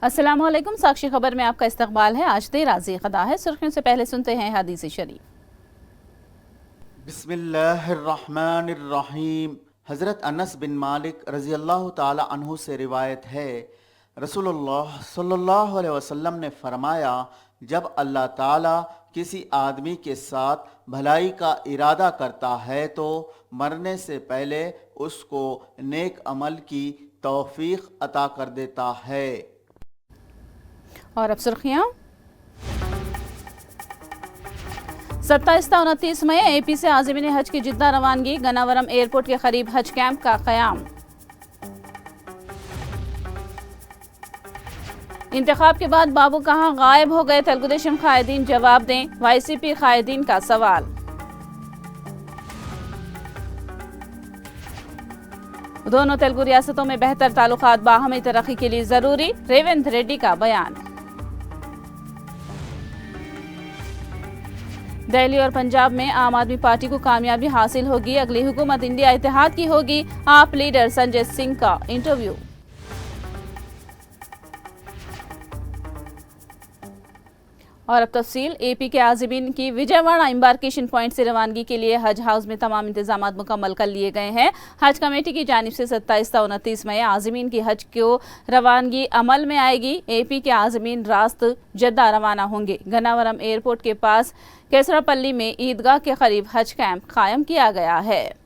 अस्सलाम वालेकुम। साक्षी खबर में आपका इस्तकबाल है। आज देर राज़ी क़दा है। सुर्खियों से पहले सुनते हैं हदीस शरीफ। बिस्मिल्लाहिर्रहमानिर्रहीम। हज़रत अनस बिन मालिक रज़ी अल्लाह ताला अन्हु से रिवायत है, रसूलुल्लाह सल्लल्लाहु अलैहि वसल्लम ने फरमाया, जब अल्लाह ताला किसी आदमी के साथ भलाई का इरादा करता है तो मरने से पहले उसको नेक अमल की तौफीक अता कर देता है। और अब सुर्खियाँ। 27-29 मई एपी से आज़मीन हज की जिद्दा रवानगी। गन्नावरम एयरपोर्ट के करीब हज कैंप का क़याम। इंतखाब के बाद बाबू कहां गायब हो गए, तेलुगुदेशम कायदीन जवाब दें। वाईसीपी कायदीन का सवाल। दोनों तेलुगु रियासतों में बेहतर ताल्लुकात बाहमी तरक्की के लिए जरूरी, रेवंत रेड्डी का बयान। दिल्ली और पंजाब में आम आदमी पार्टी को कामयाबी हासिल होगी। अगली हुकूमत इंडिया इत्तेहाद की होगी। आप लीडर संजय सिंह का इंटरव्यू। और अब तफसील। एपी के आज़मीन की विजयवाड़ा एम्बार्केशन पॉइंट से रवानगी के लिए हज हाउस में तमाम इंतजाम मुकम्मल कर लिए गए हैं। हज कमेटी की जानिब से 27-29 मई आज़मीन की हज को रवानगी अमल में आएगी। एपी के आज़मीन रास्त जद्दा रवाना होंगे। गन्नावरम एयरपोर्ट के पास केसरापल्ली में ईदगाह के करीब हज कैंप कायम किया गया है।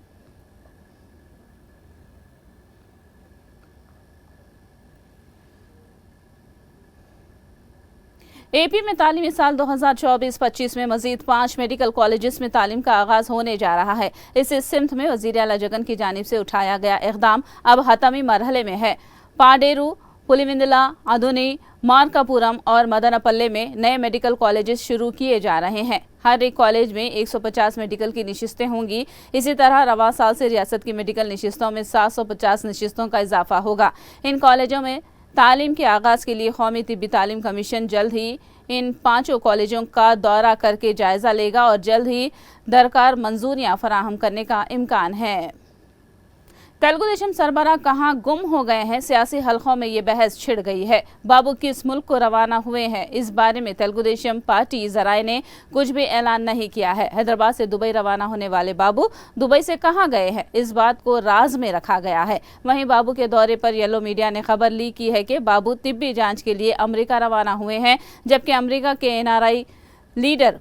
एपी में तालीमी साल 2024-25 में मजीद 5 मेडिकल कॉलेजेस में तालीम का आगाज होने जा रहा है। इस सिमत में वज़ीर आला जगन की जानिब से उठाया गया इक़दाम अब हतमी मरहले में है। पाडेरू, पुलिविंदला, अदुनी, मार्कापुरम और मदनपल्ले में नए मेडिकल कॉलेजेस शुरू किए जा रहे हैं। हर एक कॉलेज में 150 मेडिकल की नशिस्तें होंगी। इसी तरह रवा साल से रियासत की मेडिकल नशिस्तों में 750 नशिस्तों का इजाफा होगा। इन कॉलेजों में तालीम के आगाज़ के लिए कौमी तिब्बी तालीम कमीशन जल्द ही इन 5 कॉलेजों का दौरा करके जायजा लेगा और जल्द ही दरकार मंजूरियां फराहम करने का इम्कान है। तेलुगुदेशम सरबराह कहां गुम हो गए हैं, सियासी हलकों में ये बहस छिड़ गई है। बाबू किस मुल्क को रवाना हुए हैं, इस बारे में तेलुगुदेशम पार्टी ज़राए ने कुछ भी ऐलान नहीं किया है। हैदराबाद से दुबई रवाना होने वाले बाबू दुबई से कहां गए हैं, इस बात को राज में रखा गया है। वहीं बाबू के दौरे पर येलो मीडिया ने खबर ली की है कि बाबू तिब्बी जांच के लिए अमेरिका रवाना हुए हैं, जबकि अमेरिका के NRI लीडर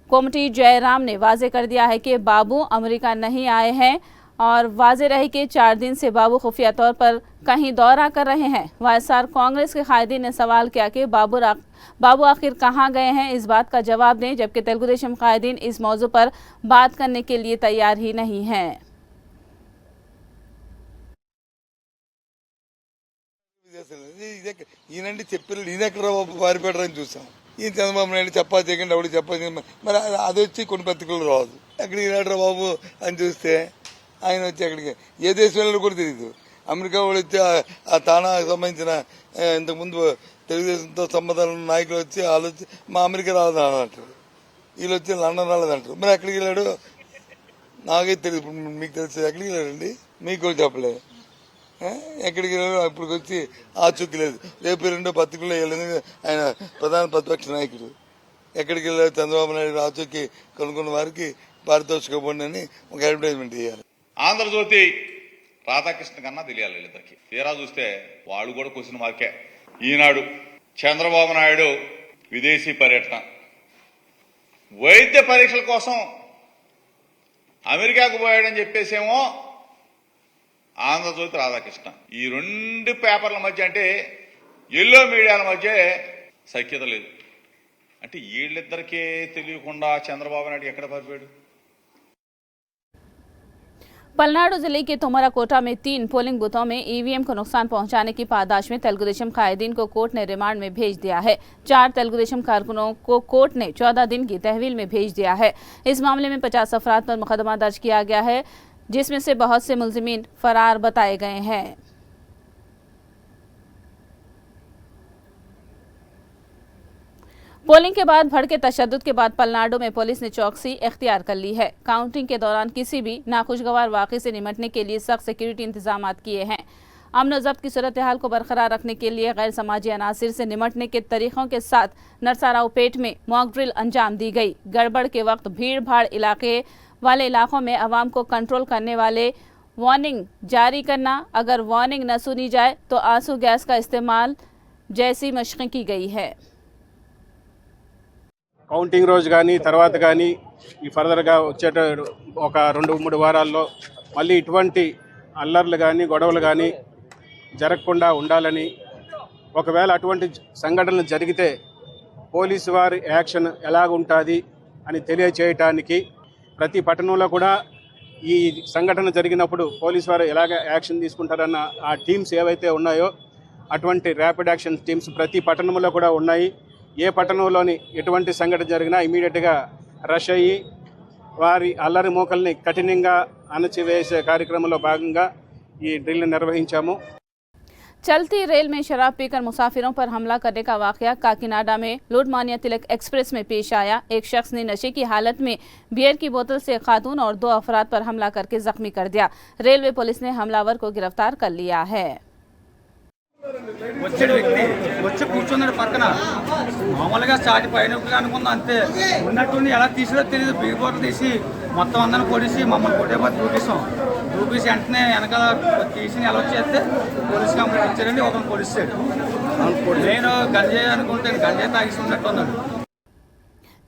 कोमटी जयराम ने वाजे कर दिया है कि बाबू अमेरिका नहीं आए हैं और वाजे रहे कि 4 दिन से बाबू खुफिया तौर पर कहीं दौरा कर रहे हैं। वायएसआर कांग्रेस के कायदीन ने सवाल किया कि बाबू आखिर कहां गए हैं, इस बात का जवाब दें, जबकि तेलुगुदेशम कायदीन इस मौजू पर बात करने के लिए तैयार ही नहीं हैं। చంద్రబాబు నాయుడు చెప్పాలి చేయకండి ఎవరు చెప్పాలి మరి అది వచ్చి కొన్ని పత్రికలు రాదు. ఎక్కడికి వెళ్ళాడు బాబు అని చూస్తే ఆయన వచ్చి అక్కడికి ఏ దేశం వెళ్ళాడో కూడా తెలియదు. అమెరికా వాళ్ళు వచ్చి ఆ తానాకు సంబంధించిన ఇంతకుముందు తెలుగుదేశంతో సంబంధాలు ఉన్న నాయకులు వచ్చి వాళ్ళు వచ్చి మా అమెరికా రాలేదని అంటారు, వీళ్ళు వచ్చి లండన్ రాలేదంటారు. మరి ఎక్కడికి వెళ్ళాడు నాకే తెలియదు. మీకు తెలుసు ఎక్కడికి వెళ్ళాడండి, మీకు కూడా చెప్పలేదు. ఎక్కడికి వెళ్ళాడు అప్పటికి వచ్చి ఆచూకీ లేదు. రేపు 2 పత్రికల్లో వెళ్ళింది ఆయన ప్రధాన ప్రతిపక్ష నాయకుడు. ఎక్కడికి వెళ్ళాడు చంద్రబాబు నాయుడు ఆచూకీ కనుక్కున్న వారికి పారితోషికం అని ఒక అడ్వర్టైజ్మెంట్ చేయాలి. ఆంధ్రజ్యోతి రాధాకృష్ణ కన్నా తెలియాలి వీళ్ళిద్దరికి. తీరా చూస్తే వాళ్ళు కూడా క్వశ్చన్ మార్కే. ఈనాడు చంద్రబాబు నాయుడు విదేశీ పర్యటన, వైద్య పరీక్షల కోసం అమెరికాకు పోయాడని చెప్పేసేమో ఆంధ్రజ్యోతి రాధాకృష్ణ. ఈ 2 పేపర్ల మధ్య అంటే ఎల్లో మీడియాల మధ్య సఖ్యత లేదు. అంటే వీళ్ళిద్దరికే తెలియకుండా చంద్రబాబు నాయుడు ఎక్కడ పరిపాడు. पलनाडु जिले के तोमराकोटा में 3 पोलिंग बूथों में ईवीएम को नुकसान पहुंचाने की पादाश में तेलुगुदेशम कायदीन को कोर्ट ने रिमांड में भेज दिया है। 4 तेलुगुदेशम कारकुनों को कोर्ट ने 14 दिन की तहवील में भेज दिया है। इस मामले में 50 अफराद पर मुकदमा दर्ज किया गया है, जिसमें से बहुत से मुलजिमीन फरार बताए गए हैं। पोलिंग के बाद भड़के तशद्दुद के बाद पलनाडु में पुलिस ने चौकसी इख्तियार कर ली है। काउंटिंग के दौरान किसी भी नाखुशगवार वाक़े से निपटने के लिए सख्त सिक्योरिटी इंतजाम किए हैं। अमन ज़ब्त की सूरत हाल को बरकरार रखने के लिए गैर समाजी अनासिर से निमटने के तरीक़ों के साथ नरसरावपेट में मॉक ड्रिल अंजाम दी गई। गड़बड़ के वक्त भीड़ भाड़ इलाके वाले इलाकों में आवाम को कंट्रोल करने वाले वार्निंग जारी करना, अगर वार्निंग न सुनी जाए तो आंसू गैस का इस्तेमाल जैसी मशक़ें की गई है। కౌంటింగ్ రోజు కానీ తర్వాత కానీ ఈ ఫర్దర్గా వచ్చేట ఒక 2-3 వారాల్లో మళ్ళీ ఇటువంటి అల్లర్లు కానీ గొడవలు కానీ జరగకుండా ఉండాలని, ఒకవేళ అటువంటి సంఘటనలు జరిగితే పోలీసు వారి యాక్షన్ ఎలాగుంటుంది అని తెలియచేయటానికి ప్రతి పట్టణంలో కూడా ఈ సంఘటన జరిగినప్పుడు పోలీసు వారు ఎలాగ యాక్షన్ తీసుకుంటారన్న ఆ టీమ్స్ ఏవైతే ఉన్నాయో అటువంటి ర్యాపిడ్ యాక్షన్ టీమ్స్ ప్రతి పట్టణంలో కూడా ఉన్నాయి. ఏ పట్టణంలోని ఎటువంటి సంఘటన జరిగినా ఇమీడియట్గా రష్ అయ్యి వారి అల్లరి మోకల్ని కఠినంగా అణచివేసే కార్యక్రమంలో భాగంగా ఈ డ్రిల్ నిర్వహించాము. चलती रेल में शराब पीकर मुसाफिरों पर हमला करने का वाकया काकीनाडा में लोकमान्य तिलक एक्सप्रेस में पेश आया। एक शख्स ने नशे की हालत में बियर की बोतल से खातून और 2 अफराद पर हमला करके जख्मी कर दिया। रेलवे पुलिस ने हमलावर को गिरफ्तार कर लिया है। వచ్చాడు వ్యక్తి వచ్చి కూర్చున్నాడు పక్కన. మామూలుగా స్టార్ట్ పైన అనుకుందా అంతే, ఉన్నట్టుండి ఎలా తీసిలో తెలియదు. బిగ్ బోర్డు తీసి మొత్తం అందరిని కొడిసి మమ్మల్ని కొట్టేపోతే దూకేసి వెంటనే వెనకాల తీసి ఎలా చేస్తే పోలీస్ కంప్లైంట్ ఇచ్చారండి. ఒకరిని కొడిస్తాడు. నేను గంజాయి అనుకుంటే గంజాయి తాగిసి ఉన్నట్టు ఉన్నాడు.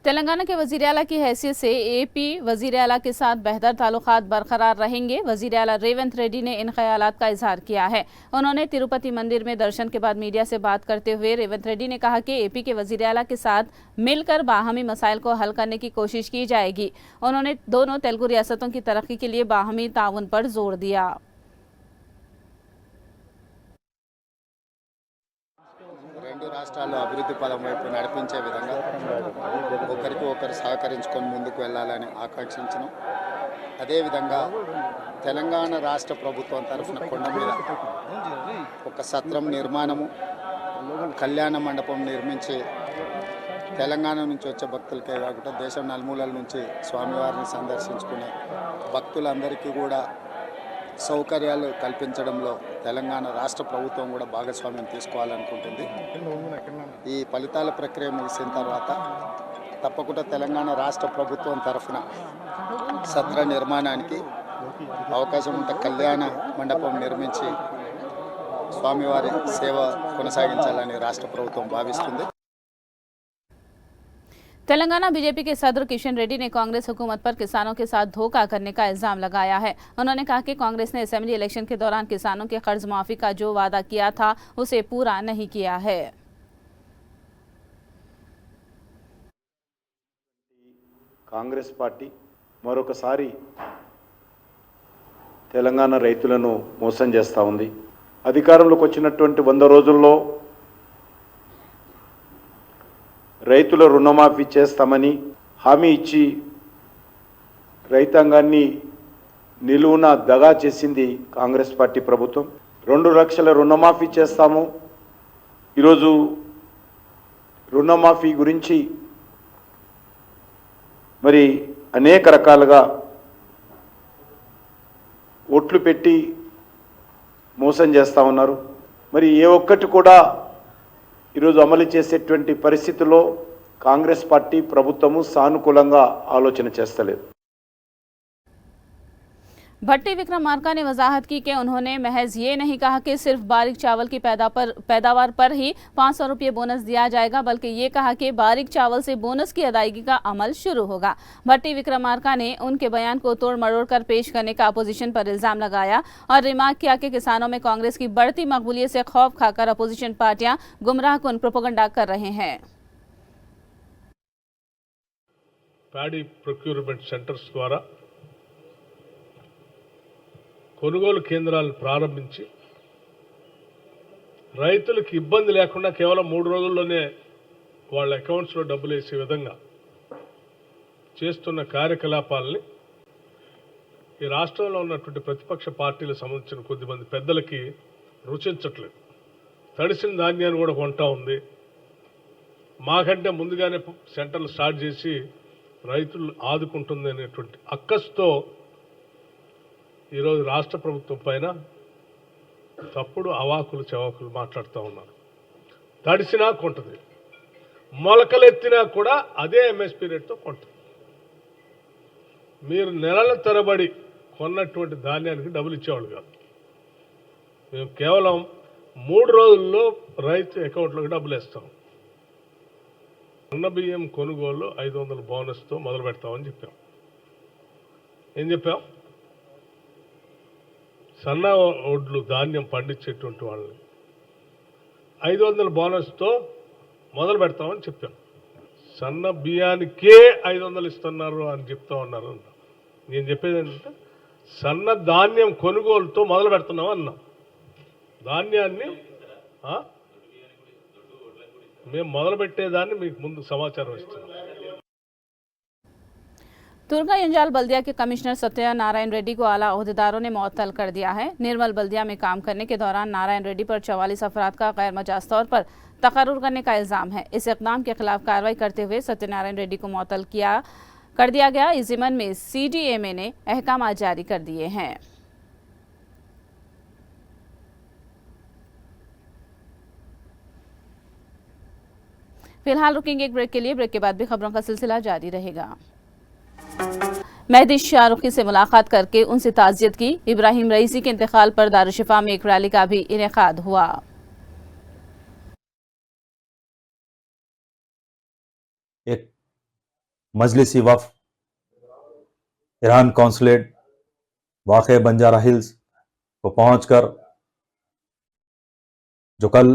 तेलंगाना के वज़ीर आला की हैसियत से एपी वज़ीर आला के साथ बेहतर ताल्लुकात बरकरार रहेंगे। वज़ीर आला रेवंत रेड्डी ने इन ख्यालात का इजहार किया है। उन्होंने तिरुपति मंदिर में दर्शन के बाद मीडिया से बात करते हुए रेवंत रेड्डी ने कहा कि एपी के वज़ीर आला के साथ मिलकर बाहमी मसाइल को हल करने की कोशिश की जाएगी। उन्होंने दोनों तेलुगु रियासतों की तरक्की के लिए बाहमी ताउन पर जोर दिया। రెండు రాష్ట్రాలు అభివృద్ధి పదం వైపు నడిపించే విధంగా ఒకరికి ఒకరు సహకరించుకొని ముందుకు వెళ్ళాలని ఆకాంక్షించను. అదేవిధంగా తెలంగాణ రాష్ట్ర ప్రభుత్వం తరఫున కొండ మీద ఒక సత్రం నిర్మాణము, కళ్యాణ మండపం నిర్మించి తెలంగాణ నుంచి వచ్చే భక్తులకే కాకుండా దేశం నలుమూలల నుంచి స్వామివారిని సందర్శించుకునే భక్తులందరికీ కూడా సౌకర్యాలు కల్పించడంలో తెలంగాణ రాష్ట్ర ప్రభుత్వం కూడా భాగస్వామ్యం తీసుకోవాలనుకుంటుంది. ఈ ఫలితాల ప్రక్రియ ముగిసిన తర్వాత తప్పకుండా తెలంగాణ రాష్ట్ర ప్రభుత్వం తరఫున సత్ర నిర్మాణానికి అవకాశం ఉంటే కళ్యాణ మండపం నిర్మించి స్వామివారి సేవ కొనసాగించాలని రాష్ట్ర ప్రభుత్వం భావిస్తుంది. तेलंगाना बीजेपी के सदर किशन रेड्डी ने कांग्रेस हुकूमत पर किसानों के साथ धोखा करने का इल्जाम लगाया है। उन्होंने कहा कि कांग्रेस ने असेंबली इलेक्शन के दौरान किसानों के कर्ज माफी का जो वादा किया था उसे पूरा नहीं किया है। కాంగ్రెస్ పార్టీ మరొకసారి తెలంగాణ రైతులను మోసం చేస్తూ ఉంది. అధికారంలోకి వచ్చినటువంటి 100 రోజుల్లో రైతుల రుణమాఫీ చేస్తామని హామీ ఇచ్చి రైతాంగాన్ని నిలువున దగా చేసింది కాంగ్రెస్ పార్టీ ప్రభుత్వం. 2 లక్షల రుణమాఫీ చేస్తాము. ఈరోజు రుణమాఫీ గురించి మరి అనేక రకాలుగా ఓట్లు పెట్టి మోసం చేస్తూ ఉన్నారు. మరి ఏ ఒక్కటి కూడా ఈరోజు అమలు చేసేటువంటి పరిస్థితుల్లో కాంగ్రెస్ పార్టీ ప్రభుత్వము సానుకూలంగా ఆలోచన చేస్తలేదు. भट्टी विक्रमार्का ने वजाहत की कि उन्होंने महज ये नहीं कहा कि सिर्फ बारीक चावल की पैदावार पर ही 500 रुपये बोनस दिया जाएगा, बल्कि ये कहा कि बारीक चावल से बोनस की अदायगी का अमल शुरू होगा। भट्टी विक्रमार्का ने उनके बयान को तोड़ मरोड़ कर पेश करने का अपोजिशन पर इल्जाम लगाया और रिमार्क किया कि किसानों में कांग्रेस की बढ़ती मकबूलियत से खौफ खाकर अपोजिशन पार्टियां गुमराहकुन प्रोपेगेंडा कर रहे हैं। पैडी प्रोक्यूरमेंट सेंटर्स द्वारा కొనుగోలు కేంద్రాలు ప్రారంభించి రైతులకు ఇబ్బంది లేకుండా కేవలం 3 రోజుల్లోనే వాళ్ళ అకౌంట్స్లో డబ్బులు వేసే విధంగా చేస్తున్న కార్యకలాపాలని ఈ రాష్ట్రంలో ఉన్నటువంటి ప్రతిపక్ష పార్టీలకు సంబంధించిన కొద్దిమంది పెద్దలకి రుచించట్లేదు. తడిసిన ధాన్యాన్ని కూడా కొంటా ఉంది. మాకంటే ముందుగానే సెంటర్లు స్టార్ట్ చేసి రైతులు ఆదుకుంటుంది అనేటువంటి అక్కస్తో ఈరోజు రాష్ట్ర ప్రభుత్వం పైన తప్పుడు అవాకులు చవాకులు మాట్లాడుతూ ఉన్నారు. తడిసినా కొంటది, మొలకలెత్తినా కూడా అదే ఎంఎస్పీ రేట్తో కొంటది. మీరు నెలల తరబడి కొన్నటువంటి ధాన్యానికి డబ్బులు ఇచ్చేవాళ్ళు కాదు. మేము కేవలం 3 రోజుల్లో రైతు అకౌంట్లోకి డబ్బులు వేస్తాం. సన్న బియ్యం కొనుగోలు 500 బోనస్తో మొదలు పెడతామని చెప్పాం. ఏం చెప్పాం? సన్న ఒడ్లు ధాన్యం పండించేటువంటి వాళ్ళని 500 బోనస్తో మొదలు పెడతామని చెప్పాం. సన్న బియ్యానికే 500 ఇస్తున్నారు అని చెప్తా ఉన్నారు. నేను చెప్పేది ఏంటంటే సన్న ధాన్యం కొనుగోలుతో మొదలు పెడుతున్నాం అన్నాం. ధాన్యాన్ని మేము మొదలు పెట్టేదాన్ని మీకు ముందు సమాచారం ఇస్తున్నాం. दुर्गा यंजाल बल्दिया के कमिश्नर सत्यनारायण रेड्डी को आला ओहदेदारों ने मुअत्तल कर दिया है। निर्मल बल्दिया में काम करने के दौरान नारायण रेड्डी पर 44 अफराद का गैर मजाज तौर पर तकर्रुर करने का इल्जाम है। इस इक़दाम के खिलाफ कार्रवाई करते हुए सत्यनारायण रेड्डी को मुअत्तल कर दिया गया। इस ज़िम्मन में CDMA ने अहकामात जारी कर दिए हैं। फिलहाल रुकेंगे एक ब्रेक के लिए। ब्रेक के बाद भी खबरों का सिलसिला जारी रहेगा। मेहदी शाहरुखी से मुलाकात करके उनसे ताज़ियत की। इब्राहिम रईसी के इंतकाल पर दारुशिफा में एक रैली का भी इनेकाद हुआ। एक मजलिसी वफ़ ईरान कौंसलेट वाक़े बंजारा हिल्स को पहुंचकर जो कल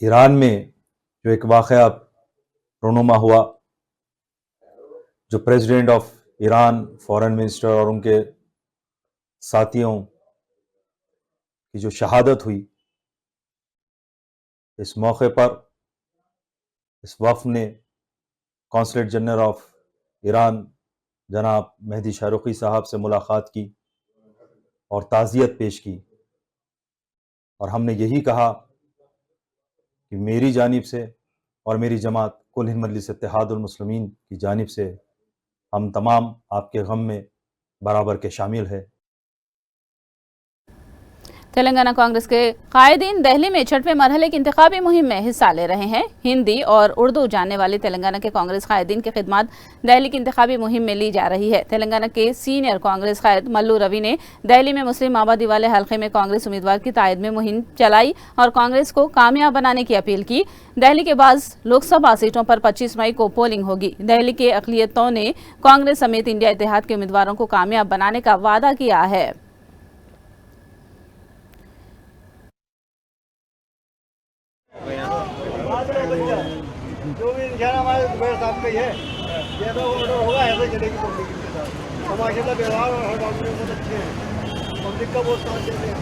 ईरान में जो एक वाक़या रोनुमा हुआ, जो president of Iran, foreign minister और उनके साथियों की जो शहादत हुई, इस मौके पर इस वफ़द ने कौंसलेट जनरल ऑफ ईरान जनाब मेहदी शाहरुखी साहब से मुलाकात की और ताज़ियत पेश की। और हमने यही कहा कि मेरी जानिब से और मेरी जमात कुल हिंद मजलिस इत्तेहादुल मुस्लिमीन की जानिब से हम तमाम आपके गम में बराबर के शामिल है। तेलंगाना कांग्रेस के कायदीन दिल्ली में 6वें मरहले की इंतखाबी मुहिम में हिस्सा ले रहे हैं। हिंदी और उर्दू जानने वाले तेलंगाना के कांग्रेस कायदीन की खिदमत दिल्ली की इंतखाबी मुहिम में ली जा रही है। तेलंगाना के सीनियर कांग्रेस कायद मल्लू रवि ने दिल्ली में मुस्लिम आबादी वाले हल्के में कांग्रेस उम्मीदवार की तायद में मुहिम चलाई और कांग्रेस को कामयाब बनाने की अपील की। दिल्ली के बाद लोकसभा सीटों पर 25 मई को पोलिंग होगी। दिल्ली के अक़लियतों ने कांग्रेस समेत इंडिया इत्तेहाद के उम्मीदवारों को कामयाब बनाने का वादा किया है। जो भी इंसान हमारे दुबई साहब का ही है, ये तो ऑर्डर होगा ऐसे चलेगी पब्लिक के साथ। माशाल्लाह व्यवहार और हर बात में बहुत अच्छे हैं, पब्लिक का बहुत साथ देते हैं।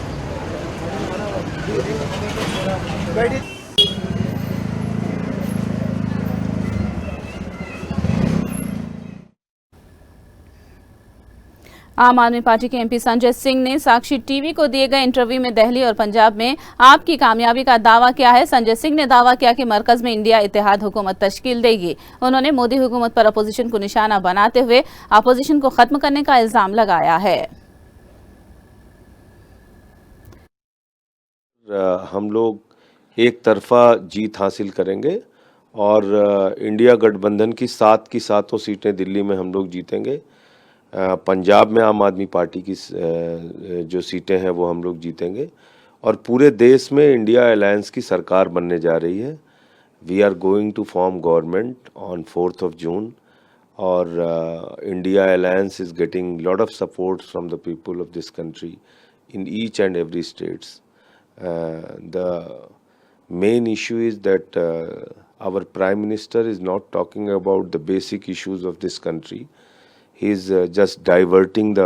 आम आदमी पार्टी के MP संजय सिंह ने साक्षी टीवी को दिए गए इंटरव्यू में दिल्ली और पंजाब में आपकी कामयाबी का दावा किया है। संजय सिंह ने दावा किया कि मरकज में इंडिया इत्तेहाद हुकूमत तश्कील देगी। उन्होंने मोदी हुकूमत पर अपोजिशन को निशाना बनाते हुए अपोजिशन को खत्म करने का इल्जाम लगाया है। हम लोग एक तरफा जीत हासिल करेंगे और इंडिया गठबंधन की 7 की 7 सीटें दिल्ली में हम लोग जीतेंगे। पंजाब में आम आदमी पार्टी की जो सीटें हैं वो हम लोग जीतेंगे और पूरे देश में इंडिया अलायंस की सरकार बनने जा रही है। We are going to form government on 4th of June और India alliance is getting lot of support from the people of this country in each and every states. The main issue is that our prime minister is not talking about the basic issues of this country. He is just diverting the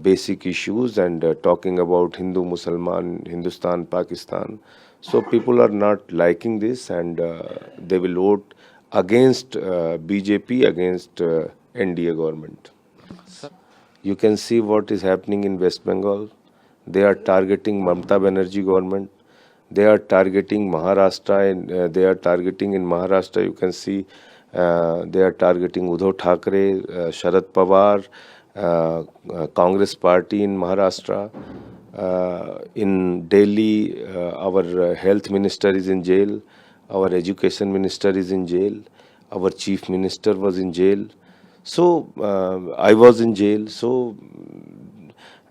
basic issues and talking about Hindu, Musliman, Hindustan, Pakistan. So people are not liking this and they will vote against BJP, against NDA government. You can see what is happening in West Bengal. They are targeting Mamata Banerjee government. They are targeting Maharashtra and they are targeting in Maharashtra. You can see they are targeting Uddhav Thackeray, Sharad Pawar, Congress party in Maharashtra. In Delhi, our health minister is in jail, our education minister is in jail, our chief minister was in jail. So I was in jail. So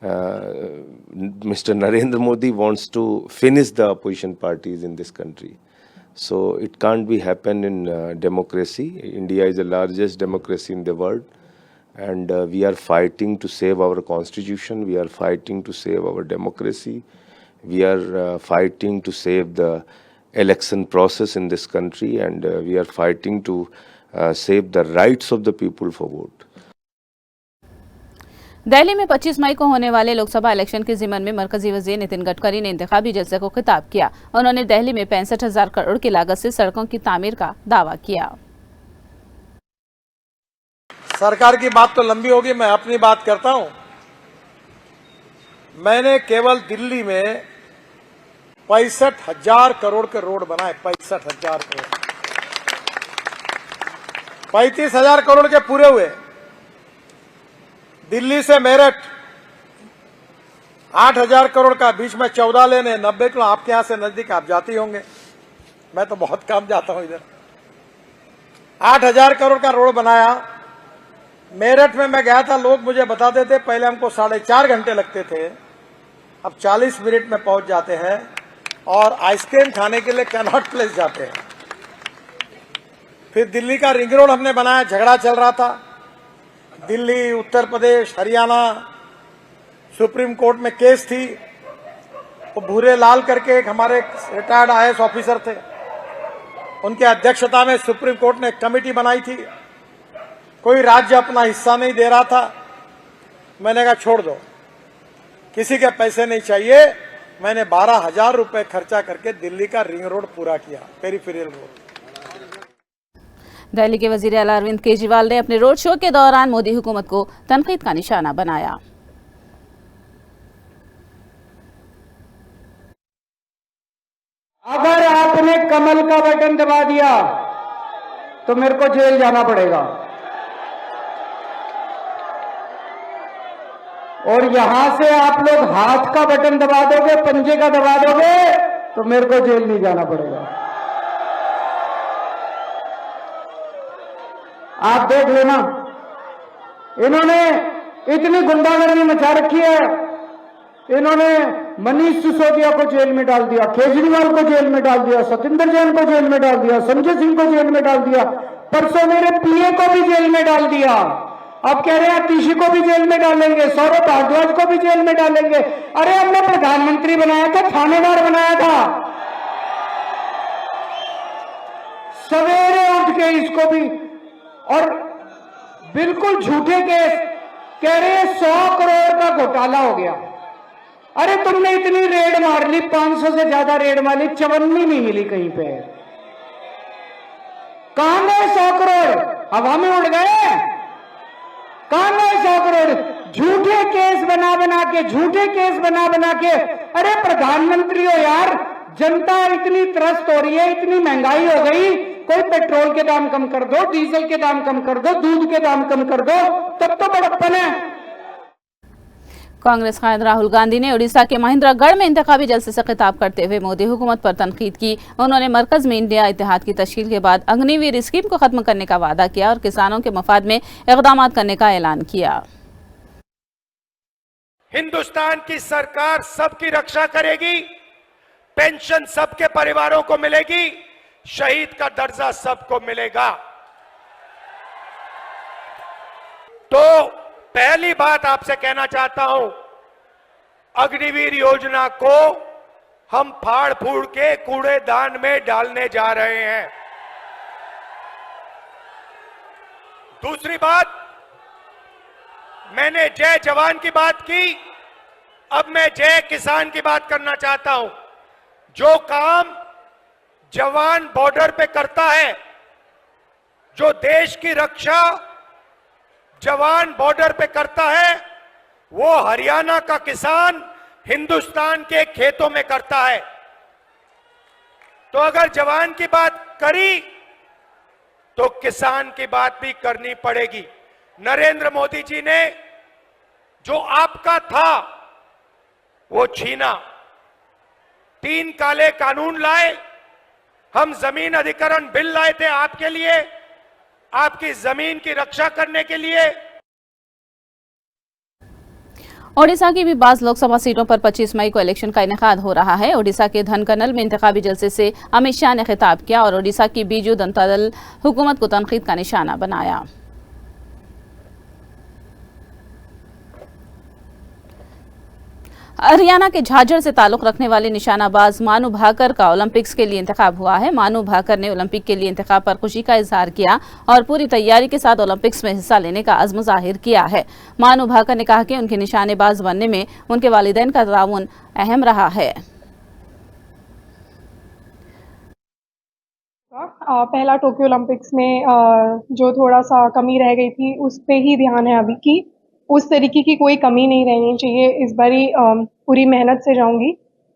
Mr. Narendra Modi wants to finish the opposition parties in this country. So it can't be happen in democracy. India is the largest democracy in the world. And we are fighting to save our constitution. We are fighting to save our democracy. We are fighting to save the election process in this country. And we are fighting to save the rights of the people for vote. Delhi में 25 मई को होने वाले Lok Sabha election के ज़िमन में मरकजी वजीर नितिन गडकरी ने इंतखाबी जलसे को खिताब किया। उन्होंने दिल्ली में 65,000 करोड़ की लागत से सड़कों की तामीर का दावा किया। सरकार की बात तो लंबी होगी, मैं अपनी बात करता हूं। मैंने केवल दिल्ली में 65,000 करोड़ के रोड बनाए। 65,000 करोड़, 35,000 करोड़ के पूरे हुए। दिल्ली से मेरठ 8,000 करोड़ का, बीच में 14 लेने 90 किलो। आपके यहां से नजदीक, आप जाते होंगे, मैं तो बहुत कम जाता हूं इधर। 8,000 करोड़ का रोड बनाया। मेरठ में मैं गया था, लोग मुझे बताते थे पहले हमको 4.5 घंटे लगते थे, अब 40 मिनट में पहुंच जाते हैं। और आइसक्रीम खाने के लिए कैनॉट प्लेस जाते हैं। फिर दिल्ली का रिंग रोड हमने बनाया। झगड़ा चल रहा था, दिल्ली, उत्तर प्रदेश, हरियाणा, सुप्रीम कोर्ट में केस थी। तो भूरे लाल करके एक हमारे रिटायर्ड IAS ऑफिसर थे, उनके अध्यक्षता में सुप्रीम कोर्ट ने एक कमेटी बनाई थी। कोई राज्य अपना हिस्सा नहीं दे रहा था। मैंने कहा छोड़ दो, किसी के पैसे नहीं चाहिए। मैंने 12,000 रुपए खर्चा करके दिल्ली का रिंग रोड पूरा किया, पेरिफेरल रोड। दिल्ली के वजीर आला अरविंद केजरीवाल ने अपने रोड शो के दौरान मोदी हुकूमत को तनकीद का निशाना बनाया। अगर आपने कमल का बटन दबा दिया तो मेरे को जेल जाना पड़ेगा, और यहां से आप लोग हाथ का बटन दबा दोगे, पंजे का दबा दोगे, तो मेरे को जेल नहीं जाना पड़ेगा। आप देख लेना, इन्होंने इतनी गुंडागर्दी मचा रखी है। इन्होंने मनीष सिसोदिया को जेल में डाल दिया, केजरीवाल को जेल में डाल दिया, सतिंदर जैन को जेल में डाल दिया, संजय सिंह को जेल में डाल दिया, परसों मेरे PA को भी जेल में डाल दिया। अब कह रहे हैं आतिशी को भी जेल में डालेंगे, सौरभ भारद्वाज को भी जेल में डालेंगे। अरे हमने प्रधानमंत्री बनाया था, थानेदार बनाया था। सवेरे उठ के इसको भी, और बिल्कुल झूठे केस कह रहे हैं 100 करोड़ का घोटाला हो गया। अरे तुमने इतनी रेड मार ली, 500 से ज्यादा रेड मार ली, चवन्नी नहीं मिली कहीं पे। कहां गए 100 करोड़? हवा में उड़ गए। कहां गए 100 करोड़? झूठे केस बना बना के, झूठे केस बना बना के। अरे प्रधानमंत्री हो यार, जनता इतनी त्रस्त हो रही है, इतनी महंगाई हो गई, कोई पेट्रोल के दाम कम कर दो, डीजल के दाम कम कर दो, दूध के दाम कम कर दो, तब तो बड़प्पन है। कांग्रेस कायद राहुल गांधी ने उड़ीसा के महेंद्रगढ़ में इंतखाबी जलसे से खिताब करते हुए मोदी हुकूमत पर तनकीद की। उन्होंने मरकज में इंडिया इत्तेहाद की तश्कील के बाद अग्निवीर स्कीम को खत्म करने का वादा किया और किसानों के मफाद में इक़दाम करने का ऐलान किया। हिंदुस्तान की सरकार सबकी रक्षा करेगी, पेंशन सबके परिवारों को मिलेगी, शहीद का दर्जा सबको मिलेगा। तो पहली बात आपसे कहना चाहता हूं, अग्निवीर योजना को हम फाड़ फूड़ के कूड़ेदान में डालने जा रहे हैं। दूसरी बात, मैंने जय जवान की बात की, अब मैं जय किसान की बात करना चाहता हूं। जो काम जवान बॉर्डर पे करता है, जो देश की रक्षा जवान बॉर्डर पे करता है, वो हरियाणा का किसान हिंदुस्तान के खेतों में करता है। तो अगर जवान की बात करी तो किसान की बात भी करनी पड़ेगी। नरेंद्र मोदी जी ने जो आपका था वो छीना। 3 काले कानून लाए, हम जमीन अधिग्रहण बिल लाए थे आपके लिए, आपकी जमीन की रक्षा करने के लिए। ओडिशा की भी बाज लोकसभा सीटों पर 25 मई को इलेक्शन का इनेकाद हो रहा है। ओडिशा के धनकनल में इंतखाबी जलसे से अमित शाह ने खिताब किया और ओडिशा की बीजू जनता दल हुकूमत को तनकीद का निशाना बनाया। हरियाणा के झाझड़ से ताल्लुक रखने वाले निशानाबाज मानू भाकर का ओलंपिक्स के लिए इंतखाब हुआ है। मानू भाकर ने ओलंपिक के लिए इंतखाब पर खुशी का इजहार किया और पूरी तैयारी के साथ ओलंपिक्स में हिस्सा लेने का अज़्म जाहिर किया है। मानू भाकर ने कहा कि उनके निशानेबाज बनने में उनके वालिदैन का ताउन अहम रहा है। पहला टोक्यो ओलंपिक्स में जो थोड़ा सा कमी रह गई थी उस पे ही ध्यान है अभी की, उस तरीके की कोई कमी नहीं रहनी चाहिए। इस बारी पूरी मेहनत से जाऊंगी।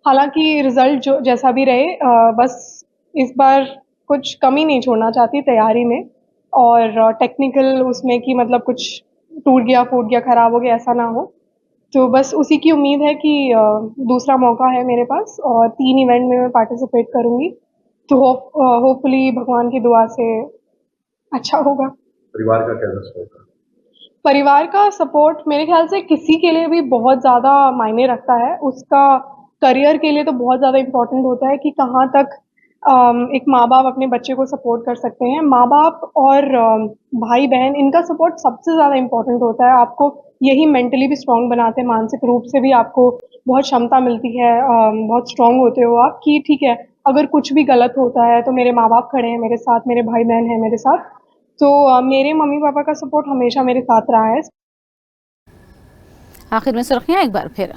हालांकि रिजल्ट जो जैसा भी रहे, बस इस बार कुछ कमी नहीं छोड़ना चाहती तैयारी में, और टेक्निकल उसमें कि मतलब कुछ टूट गया, फूट गया, खराब हो गया, ऐसा ना हो। तो बस उसी की उम्मीद है कि दूसरा मौका है मेरे पास और 3 इवेंट में मैं पार्टिसिपेट करूंगी। तो होपफुली भगवान की दुआ से अच्छा होगा। परिवार का क्या सपोर्ट है? परिवार का सपोर्ट मेरे ख्याल से किसी के लिए भी बहुत ज़्यादा मायने रखता है। उसका करियर के लिए तो बहुत ज़्यादा इम्पोर्टेंट होता है कि कहाँ तक एक माँ बाप अपने बच्चे को सपोर्ट कर सकते हैं। माँ बाप और भाई बहन, इनका सपोर्ट सबसे ज़्यादा इम्पोर्टेंट होता है। आपको यही मेंटली भी स्ट्रांग बनाते हैं, मानसिक रूप से भी आपको बहुत क्षमता मिलती है, बहुत स्ट्रांग होते हो आप कि ठीक है, अगर कुछ भी गलत होता है तो मेरे माँ बाप खड़े हैं मेरे साथ, मेरे भाई बहन हैं मेरे साथ। तो मेरे मम्मी पापा का सपोर्ट हमेशा मेरे साथ रहा है। आखिर में सुर्खियां एक बार फिर।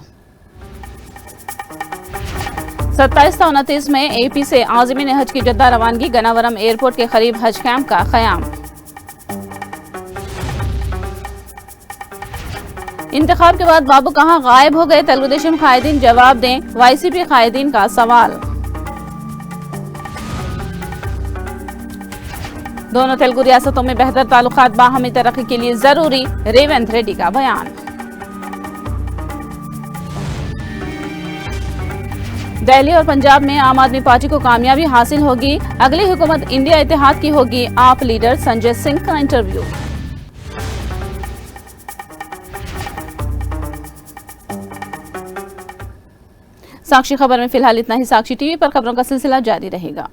27 से 29 में एपी से आज़मीन हज की जद्दा रवानगी, गनावरम एयरपोर्ट के करीब हज कैंप का क़याम। इंतखाब के बाद बाबू कहां गायब हो गए, तेलुगु देशम कायदीन जवाब दें, वाईसीपी कायदीन का सवाल। दोनों तेलुगु रियासतों में बेहतर ताल्लुकात बाहमी तरक्की के लिए जरूरी, रेवंत रेड्डी का बयान। दिल्ली और पंजाब में आम आदमी पार्टी को कामयाबी हासिल होगी, अगली हुकूमत इंडिया इत्तेहाद की होगी, आप लीडर संजय सिंह का इंटरव्यू। साक्षी खबर में फिलहाल इतना ही। साक्षी टीवी पर खबरों का सिलसिला जारी रहेगा।